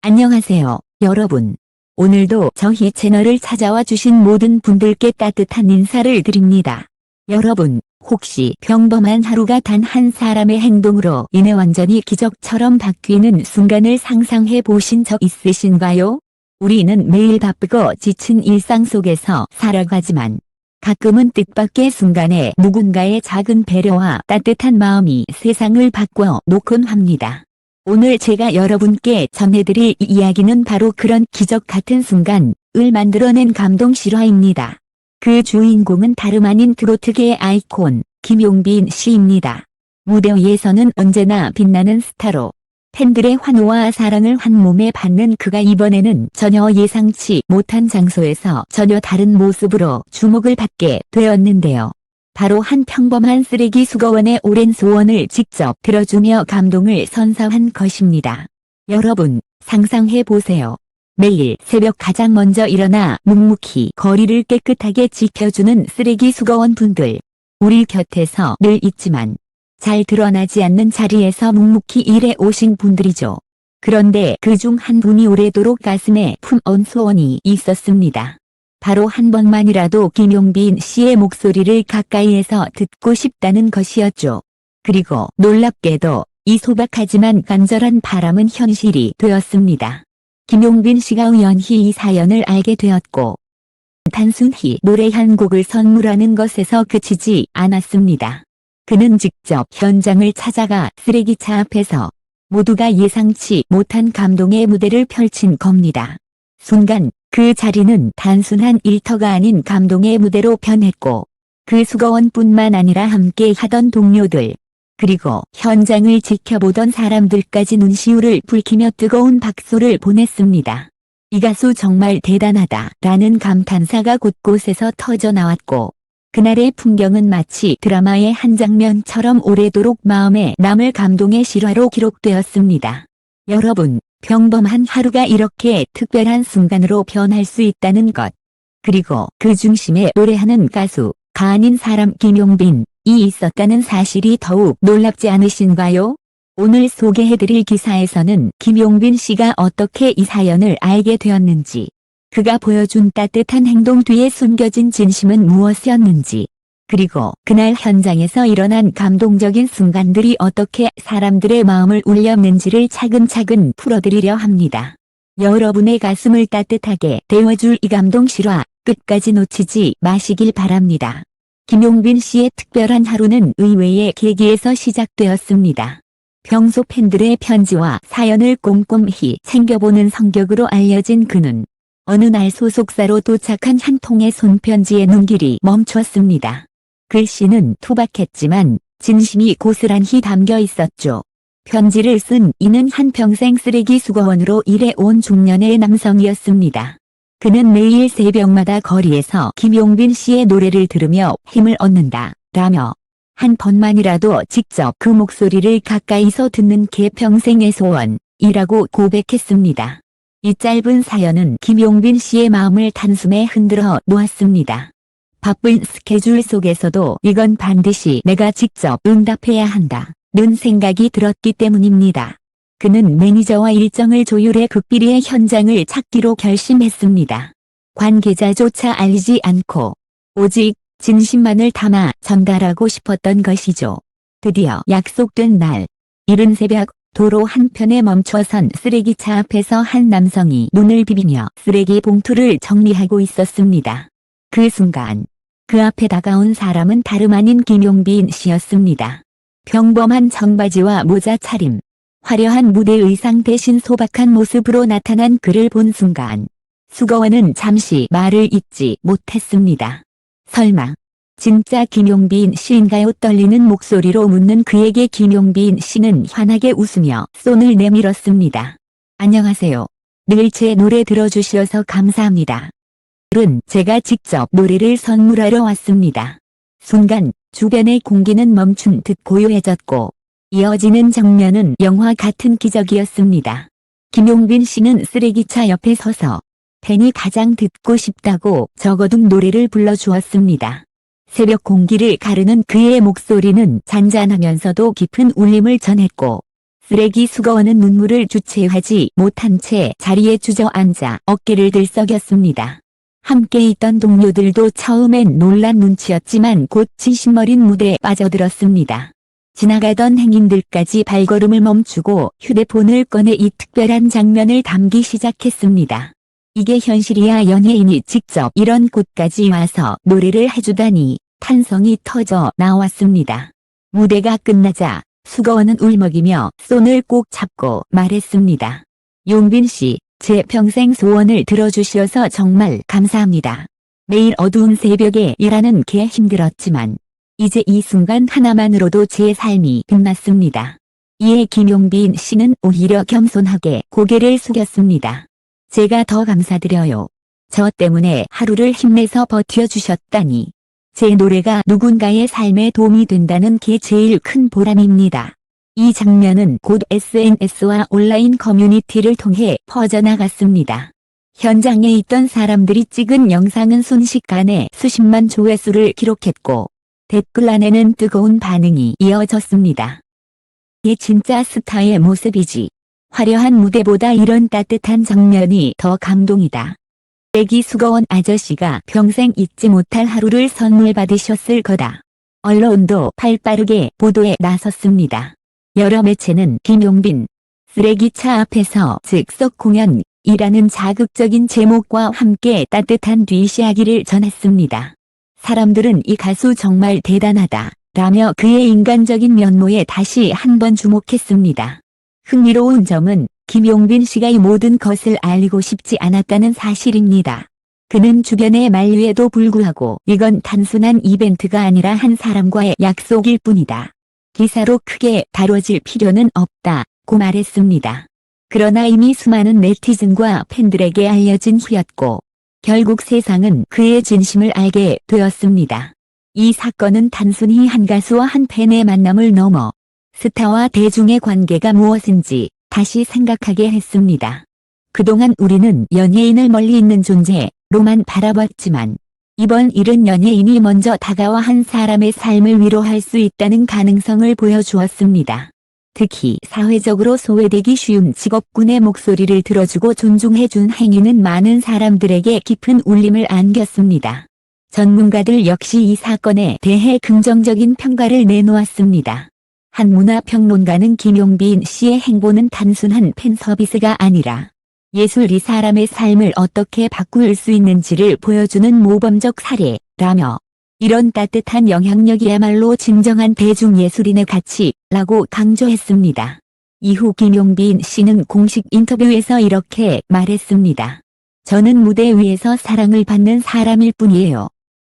안녕하세요, 여러분. 오늘도 저희 채널을 찾아와 주신 모든 분들께 따뜻한 인사를 드립니다. 여러분, 혹시 평범한 하루가 단 한 사람의 행동으로 인해 완전히 기적처럼 바뀌는 순간을 상상해 보신 적 있으신가요? 우리는 매일 바쁘고 지친 일상 속에서 살아가지만 가끔은 뜻밖의 순간에 누군가의 작은 배려와 따뜻한 마음이 세상을 바꿔 놓곤 합니다. 오늘 제가 여러분께 전해드릴 이야기는 바로 그런 기적 같은 순간을 만들어낸 감동 실화입니다. 그 주인공은 다름 아닌 트로트계의 아이콘, 김용빈 씨입니다. 무대 위에서는 언제나 빛나는 스타로 팬들의 환호와 사랑을 한몸에 받는 그가 이번에는 전혀 예상치 못한 장소에서 전혀 다른 모습으로 주목을 받게 되었는데요. 바로 한 평범한 쓰레기 수거원의 오랜 소원을 직접 들어주며 감동을 선사한 것입니다. 여러분, 상상해 보세요. 매일 새벽 가장 먼저 일어나 묵묵히 거리를 깨끗하게 지켜주는 쓰레기 수거원 분들. 우리 곁에서 늘 있지만 잘 드러나지 않는 자리에서 묵묵히 일해 오신 분들이죠. 그런데 그중 한 분이 오래도록 가슴에 품은 소원이 있었습니다. 바로 한 번만이라도 김용빈 씨의 목소리를 가까이에서 듣고 싶다는 것이었죠. 그리고 놀랍게도 이 소박하지만 간절한 바람은 현실이 되었습니다. 김용빈 씨가 우연히 이 사연을 알게 되었고 단순히 노래 한 곡을 선물하는 것에서 그치지 않았습니다. 그는 직접 현장을 찾아가 쓰레기차 앞에서 모두가 예상치 못한 감동의 무대를 펼친 겁니다. 순간 그 자리는 단순한 일터가 아닌 감동의 무대로 변했고 그 수거원뿐만 아니라 함께 하던 동료들 그리고 현장을 지켜보던 사람들까지 눈시울을 붉히며 뜨거운 박수를 보냈습니다. 이 가수 정말 대단하다 라는 감탄사가 곳곳에서 터져나왔고 그날의 풍경은 마치 드라마의 한 장면처럼 오래도록 마음에 남을 감동의 실화로 기록되었습니다. 여러분, 평범한 하루가 이렇게 특별한 순간으로 변할 수 있다는 것. 그리고 그 중심에 노래하는 가수가 아닌 사람 김용빈이 있었다는 사실이 더욱 놀랍지 않으신가요? 오늘 소개해드릴 기사에서는 김용빈 씨가 어떻게 이 사연을 알게 되었는지, 그가 보여준 따뜻한 행동 뒤에 숨겨진 진심은 무엇이었는지, 그리고 그날 현장에서 일어난 감동적인 순간들이 어떻게 사람들의 마음을 울렸는지를 차근차근 풀어드리려 합니다. 여러분의 가슴을 따뜻하게 데워줄 이 감동 실화 끝까지 놓치지 마시길 바랍니다. 김용빈 씨의 특별한 하루는 의외의 계기에서 시작되었습니다. 평소 팬들의 편지와 사연을 꼼꼼히 챙겨보는 성격으로 알려진 그는 어느 날 소속사로 도착한 한 통의 손편지에 눈길이 멈췄습니다. 글씨는 투박했지만 진심이 고스란히 담겨 있었죠. 편지를 쓴 이는 한평생 쓰레기 수거원으로 일해온 중년의 남성이었습니다. 그는 매일 새벽마다 거리에서 김용빈 씨의 노래를 들으며 힘을 얻는다 라며 한 번만이라도 직접 그 목소리를 가까이서 듣는 게 평생의 소원이라고 고백했습니다. 이 짧은 사연은 김용빈 씨의 마음을 단숨에 흔들어 놓았습니다. 바쁜 스케줄 속에서도 이건 반드시 내가 직접 응답해야 한다는 생각이 들었기 때문입니다. 그는 매니저와 일정을 조율해 극비리의 현장을 찾기로 결심했습니다. 관계자조차 알리지 않고 오직 진심만을 담아 전달하고 싶었던 것이죠. 드디어 약속된 날, 이른 새벽 도로 한편에 멈춰선 쓰레기차 앞에서 한 남성이 눈을 비비며 쓰레기 봉투를 정리하고 있었습니다. 그 순간 그 앞에 다가온 사람은 다름 아닌 김용빈 씨였습니다. 평범한 청바지와 모자 차림, 화려한 무대 의상 대신 소박한 모습으로 나타난 그를 본 순간 수거원은 잠시 말을 잇지 못했습니다. 설마 진짜 김용빈 씨인가요? 떨리는 목소리로 묻는 그에게 김용빈 씨는 환하게 웃으며 손을 내밀었습니다. 안녕하세요. 늘 제 노래 들어주셔서 감사합니다. 오늘은 제가 직접 노래를 선물하러 왔습니다. 순간 주변의 공기는 멈춘 듯 고요해졌고 이어지는 장면은 영화 같은 기적이었습니다. 김용빈 씨는 쓰레기차 옆에 서서 팬이 가장 듣고 싶다고 적어둔 노래를 불러주었습니다. 새벽 공기를 가르는 그의 목소리는 잔잔하면서도 깊은 울림을 전했고 쓰레기 수거원은 눈물을 주체하지 못한 채 자리에 주저앉아 어깨를 들썩였습니다. 함께 있던 동료들도 처음엔 놀란 눈치였지만 곧 진심어린 무대에 빠져들었습니다. 지나가던 행인들까지 발걸음을 멈추고 휴대폰을 꺼내 이 특별한 장면을 담기 시작했습니다. 이게 현실이야. 연예인이 직접 이런 곳까지 와서 노래를 해주다니 탄성이 터져 나왔습니다. 무대가 끝나자 수거원은 울먹이며 손을 꼭 잡고 말했습니다. 용빈 씨, 제 평생 소원을 들어주셔서 정말 감사합니다. 매일 어두운 새벽에 일하는 게 힘들었지만 이제 이 순간 하나만으로도 제 삶이 빛났습니다. 이에 김용빈 씨는 오히려 겸손하게 고개를 숙였습니다. 제가 더 감사드려요. 저 때문에 하루를 힘내서 버텨주셨다니. 제 노래가 누군가의 삶에 도움이 된다는 게 제일 큰 보람입니다. 이 장면은 곧 SNS와 온라인 커뮤니티를 통해 퍼져나갔습니다. 현장에 있던 사람들이 찍은 영상은 순식간에 수십만 조회수를 기록했고 댓글란에는 뜨거운 반응이 이어졌습니다. 이게 진짜 스타의 모습이지. 화려한 무대보다 이런 따뜻한 장면이 더 감동이다. 쓰레기 수거원 아저씨가 평생 잊지 못할 하루를 선물 받으셨을 거다. 언론도 발빠르게 보도에 나섰습니다. 여러 매체는 김용빈 쓰레기차 앞에서 즉석 공연이라는 자극적인 제목과 함께 따뜻한 뒤이야기를 전했습니다. 사람들은 이 가수 정말 대단하다 라며 그의 인간적인 면모에 다시 한번 주목했습니다. 흥미로운 점은 김용빈 씨가 이 모든 것을 알리고 싶지 않았다는 사실입니다. 그는 주변의 만류에도 불구하고 이건 단순한 이벤트가 아니라 한 사람과의 약속일 뿐이다. 기사로 크게 다뤄질 필요는 없다고 말했습니다. 그러나 이미 수많은 네티즌과 팬들에게 알려진 후였고 결국 세상은 그의 진심을 알게 되었습니다. 이 사건은 단순히 한 가수와 한 팬의 만남을 넘어 스타와 대중의 관계가 무엇인지 다시 생각하게 했습니다. 그동안 우리는 연예인을 멀리 있는 존재로만 바라봤지만 이번 일은 연예인이 먼저 다가와 한 사람의 삶을 위로할 수 있다는 가능성을 보여주었습니다. 특히 사회적으로 소외되기 쉬운 직업군의 목소리를 들어주고 존중해준 행위는 많은 사람들에게 깊은 울림을 안겼습니다. 전문가들 역시 이 사건에 대해 긍정적인 평가를 내놓았습니다. 한 문화평론가는 김용빈 씨의 행보는 단순한 팬 서비스가 아니라 예술이 사람의 삶을 어떻게 바꿀 수 있는지를 보여주는 모범적 사례라며 이런 따뜻한 영향력이야말로 진정한 대중예술인의 가치라고 강조했습니다. 이후 김용빈 씨는 공식 인터뷰에서 이렇게 말했습니다. 저는 무대 위에서 사랑을 받는 사람일 뿐이에요.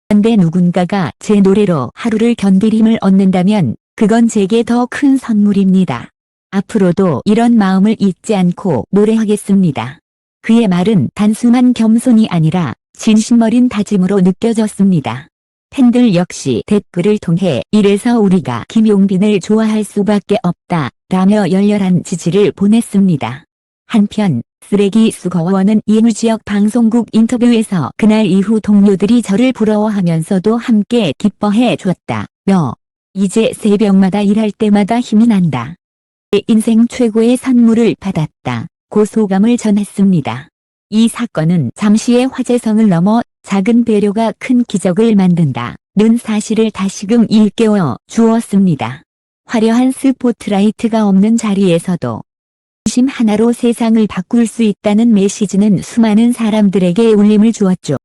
그런데 누군가가 제 노래로 하루를 견딜 힘을 얻는다면 그건 제게 더 큰 선물입니다. 앞으로도 이런 마음을 잊지 않고 노래하겠습니다. 그의 말은 단순한 겸손이 아니라 진심 어린 다짐으로 느껴졌습니다. 팬들 역시 댓글을 통해 이래서 우리가 김용빈을 좋아할 수밖에 없다 라며 열렬한 지지를 보냈습니다. 한편 쓰레기 수거원은 이무 지역 방송국 인터뷰에서 그날 이후 동료들이 저를 부러워하면서도 함께 기뻐해 줬다며 이제 새벽마다 일할 때마다 힘이 난다. 내 인생 최고의 선물을 받았다고 소감을 전했습니다. 이 사건은 잠시의 화제성을 넘어 작은 배려가 큰 기적을 만든다는 사실을 다시금 일깨워 주었습니다. 화려한 스포트라이트가 없는 자리에서도 진심 하나로 세상을 바꿀 수 있다는 메시지는 수많은 사람들에게 울림을 주었죠.